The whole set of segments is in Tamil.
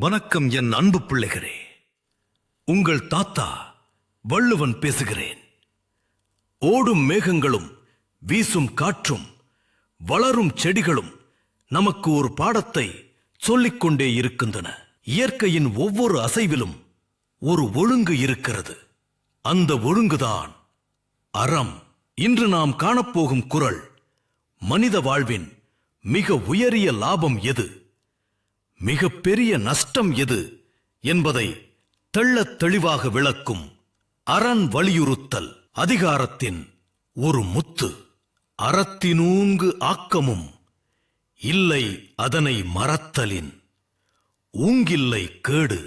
வணக்கம் என் அன்பு பிள்ளைகளே. உங்கள் தாத்தா வள்ளுவன் பேசுகிறேன். ஓடும் மேகங்களும் வீசும் காற்றும் வளரும் செடிகளும் நமக்கு ஒரு பாடத்தை சொல்லிக்கொண்டே இருக்கின்றன. இயற்கையின் ஒவ்வொரு அசைவிலும் ஒரு ஒழுங்கு இருக்கிறது. அந்த ஒழுங்குதான் அறம். இன்று நாம் காணப்போகும் குறள் மனித வாழ்வின் மிக உயரிய லாபம் எது, மிக பெரிய நஷ்டம் எது என்பதை தெள்ளத் தெளிவாக விளக்கும் அரண் வலியுறுத்தல் அதிகாரத்தின் ஒரு முத்து. அறத்தினூங்கு ஆக்கமும் இல்லை அதனை மறத்தலின் ஊங்கில்லை கேடு.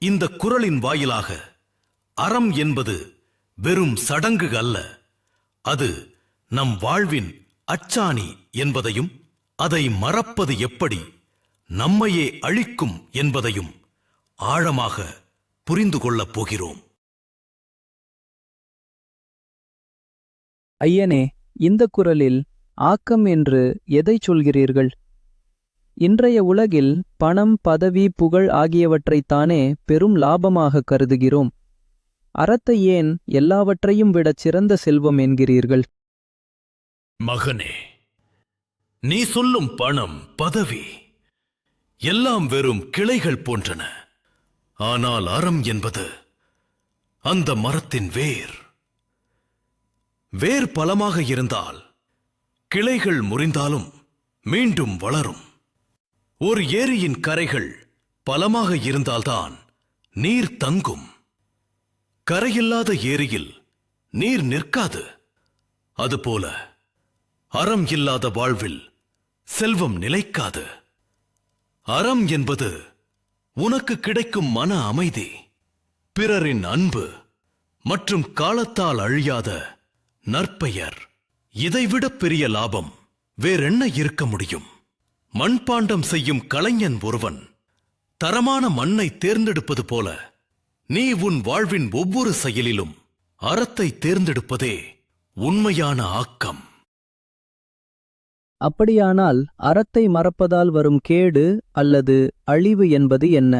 இந்த குறளின் வாயிலாக அறம் என்பது வெறும் சடங்கு அல்ல, அது நம் வாழ்வின் அச்சாணி என்பதையும், அதை மறப்பது எப்படி நம்மையே அழிக்கும் என்பதையும் ஆழமாக புரிந்து கொள்ளப் போகிறோம். ஐயனே, இந்த குறளில் ஆக்கம் என்று எதை சொல்கிறீர்கள்? இன்றைய உலகில் பணம், பதவி, புகழ் ஆகியவற்றைத்தானே பெரும் லாபமாக கருதுகிறோம். அறத்தை ஏன் எல்லாவற்றையும் விடச் சிறந்த செல்வம் என்கிறீர்கள்? மகனே, நீ சொல்லும் பணம், பதவி எல்லாம் வெறும் கிளைகள் போன்றன. ஆனால் அறம் என்பது அந்த மரத்தின் வேர். வேர் பலமாக இருந்தால் கிளைகள் முறிந்தாலும் மீண்டும் வளரும். ஒரு ஏரியின் கரைகள் பலமாக இருந்தால்தான் நீர் தங்கும். கரையில்லாத ஏரியில் நீர் நிற்காது. அதுபோல அறம் இல்லாத வாழ்வில் செல்வம் நிலைக்காது. அறம் என்பது உனக்கு கிடைக்கும் மன அமைதி, பிறரின் அன்பு மற்றும் காலத்தால் அழியாத நற்பெயர். இதைவிட பெரிய லாபம் வேறென்ன இருக்க முடியும்? மண்பாண்டம் செய்யும் கலைஞன் ஒருவன் தரமான மண்ணை தேர்ந்தெடுப்பது போல நீ உன் வாழ்வின் ஒவ்வொரு செயலிலும் அறத்தை தேர்ந்தெடுப்பதே உண்மையான ஆக்கம். அப்படியானால் அறத்தை மறப்பதால் வரும் கேடு அல்லது அழிவு என்பது என்ன?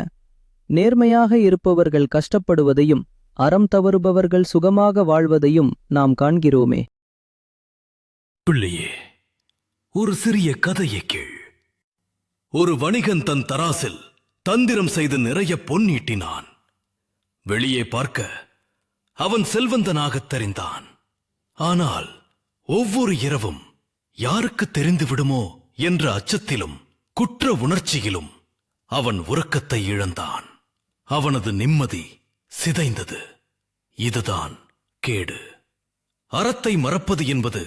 நேர்மையாக இருப்பவர்கள் கஷ்டப்படுவதையும் அறம் தவறுபவர்கள் சுகமாக வாழ்வதையும் நாம் காண்கிறோமே. பிள்ளையே, ஒரு சிறிய கதையை கேள். ஒரு வணிகன் தன் தராசில் தந்திரம் செய்து நிறைய பொன் ஈட்டினான். வெளியே பார்க்க அவன் செல்வந்தனாகத் தெரிந்தான். ஆனால் ஒவ்வொரு இரவும் யாருக்கு தெரிந்து விடுமோ என்ற அச்சத்திலும் குற்ற உணர்ச்சியிலும் அவன் உறக்கத்தை இழந்தான். அவனது நிம்மதி சிதைந்தது. இதுதான் கேடு. அறத்தை மறப்பது என்பது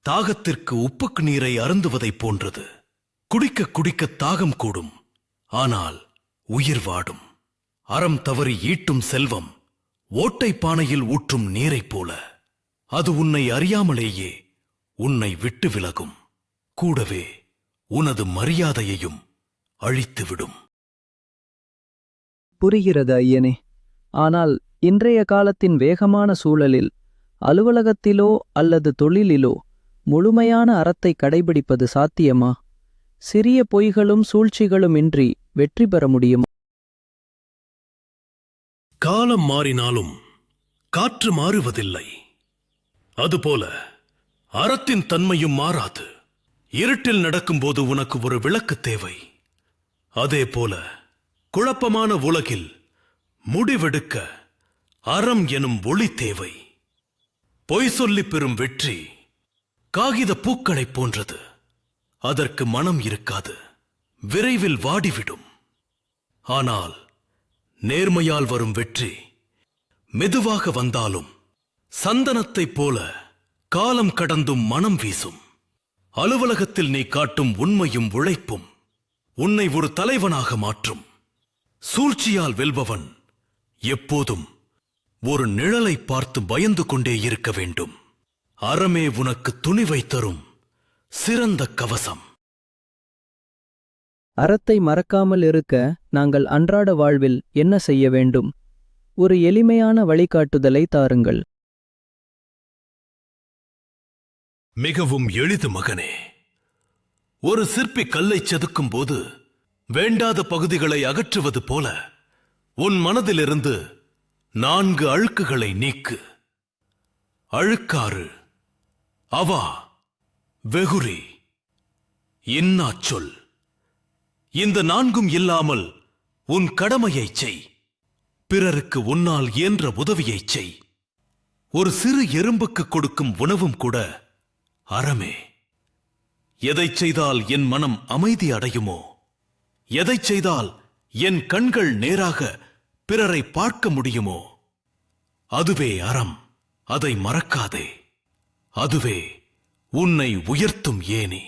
தாகத்திற்கு உப்புக்கு நீரை அருந்துவதைப் போன்றது. குடிக்க குடிக்க தாகம் கூடும், ஆனால் உயிர் வாடும். அறம் தவறி ஈட்டும் செல்வம் ஓட்டை பானையில் ஊற்றும் நீரைப் போல. அது உன்னை அறியாமலேயே உன்னை விட்டு விலகும். கூடவே உனது மரியாதையையும் அழித்துவிடும். புரிகிறது ஐயனே. ஆனால் இன்றைய காலத்தின் வேகமான சூழலில் அலுவலகத்திலோ அல்லது தொழிலிலோ முழுமையான அறத்தை கடைபிடிப்பது சாத்தியமா? சிறிய பொய்களும் சூழ்ச்சிகளுமின்றி வெற்றி பெற முடியுமா? காலம் மாறினாலும் காற்று மாறுவதில்லை. அதுபோல அறத்தின் தன்மையும் மாறாது. இருட்டில் நடக்கும்போது உனக்கு ஒரு விளக்கு தேவை. அதே போல குழப்பமான உலகில் முடிவெடுக்க அறம் எனும் ஒளி தேவை. பொய் சொல்லி பெறும் வெற்றி காகித பூக்களைப் போன்றது. அதற்கு மனம் இருக்காது, விரைவில் வாடிவிடும். ஆனால் நேர்மையால் வரும் வெற்றி மெதுவாக வந்தாலும் சந்தனத்தைப் போல காலம் கடந்தும் மனம் வீசும். அலுவலகத்தில் நீ காட்டும் உண்மையும் உழைப்பும் உன்னை ஒரு தலைவனாக மாற்றும். சூழ்ச்சியால் வெல்பவன் எப்போதும் ஒரு நிழலை பார்த்து பயந்து கொண்டே இருக்க வேண்டும். அறமே உனக்கு துணிவை தரும் சிறந்த கவசம். அறத்தை மறக்காமல் இருக்க நாங்கள் அன்றாட வாழ்வில் என்ன செய்ய வேண்டும்? ஒரு எளிமையான வழிகாட்டுதலை தாருங்கள். மிகவும் எளிது மகனே. ஒரு சிற்பி கல்லை செதுக்கும் போது வேண்டாத பகுதிகளை அகற்றுவது போல உன் மனதிலிருந்து 4 அழுக்குகளை நீக்கு. அழுக்காறு, அவா, வெகுரி, இன்னாச்சொல். இந்த 4ம் இல்லாமல் உன் கடமையைச் செய். பிறருக்கு உன்னால் இயன்ற உதவியைச் செய். ஒரு சிறு எறும்புக்கு கொடுக்கும் உணவும் கூட அறமே. எதைச் செய்தால் என் மனம் அமைதி அடையுமோ, எதைச் செய்தால் என் கண்கள் நேராக பிறரை பார்க்க முடியுமோ, அதுவே அறம். அதை மறக்காதே. அதுவே உன்னை உயர்த்தும் ஏணி.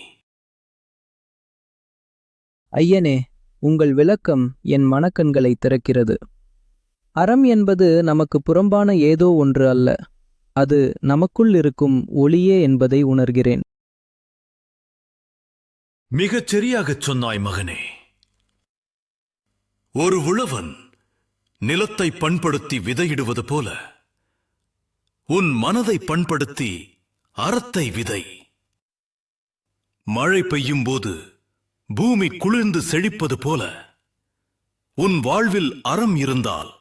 ஐயனே, உங்கள் விளக்கம் என் மனக்கண்களை திறக்கிறது. அறம் என்பது நமக்கு புறம்பான ஏதோ ஒன்று அல்ல, அது நமக்குள் இருக்கும் ஒளியே என்பதை உணர்கிறேன். மிகச் சரியாகச் சொன்னாய் மகனே. ஒரு உழவன் நிலத்தை பண்படுத்தி விதையிடுவது போல உன் மனதை பண்படுத்தி அறத்தை விதை. மழை பெய்யும் போது பூமி குளிர்ந்து செழிப்பது போல உன் வாழ்வில் அறம் இருந்தால்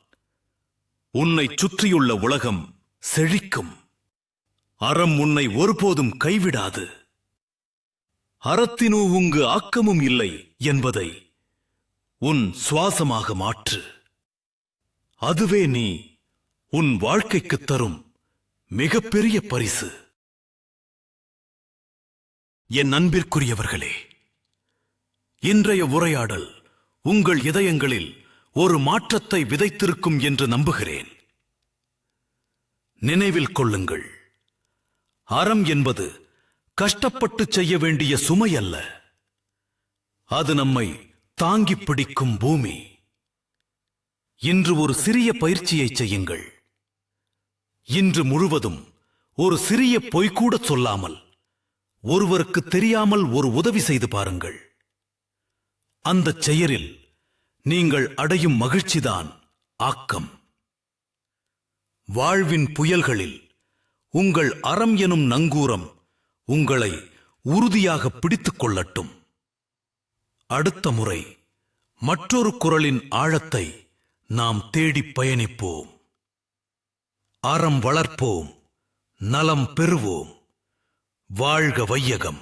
உன்னைச் சுற்றியுள்ள உலகம் செழிக்கும். அறம் உன்னை ஒருபோதும் கைவிடாது. அறத்தினூ உங்கு ஆக்கமும் இல்லை என்பதை உன் சுவாசமாக மாற்று. அதுவே நீ உன் வாழ்க்கைக்குத் தரும் மிகப்பெரிய பரிசு. என் அன்பிற்குரியவர்களே, இன்றைய உரையாடல் உங்கள் இதயங்களில் ஒரு மாற்றத்தை விதைத்திருக்கும் என்று நம்புகிறேன். நினைவில் கொள்ளுங்கள், அறம் என்பது கஷ்டப்பட்டு செய்ய வேண்டிய சுமை அல்ல. அது நம்மை தாங்கிப் பிடிக்கும் பூமி. இன்று ஒரு சிறிய பயிற்சியை செய்யுங்கள். இன்று முழுவதும் ஒரு சிறிய பொய்கூட சொல்லாமல் ஒருவருக்கு தெரியாமல் ஒரு உதவி செய்து பாருங்கள். அந்தச் செயலில் நீங்கள் அடையும் மகிழ்ச்சிதான் ஆக்கம். வாழ்வின் புயல்களில் உங்கள் அறம் எனும் நங்கூரம் உங்களை உறுதியாக பிடித்துக் கொள்ளட்டும். அடுத்த முறை மற்றொரு குரலின் ஆழத்தை நாம் தேடிப் பயணிப்போம். அறம் வளர்ப்போம், நலம் பெறுவோம். வாழ்க வையகம்.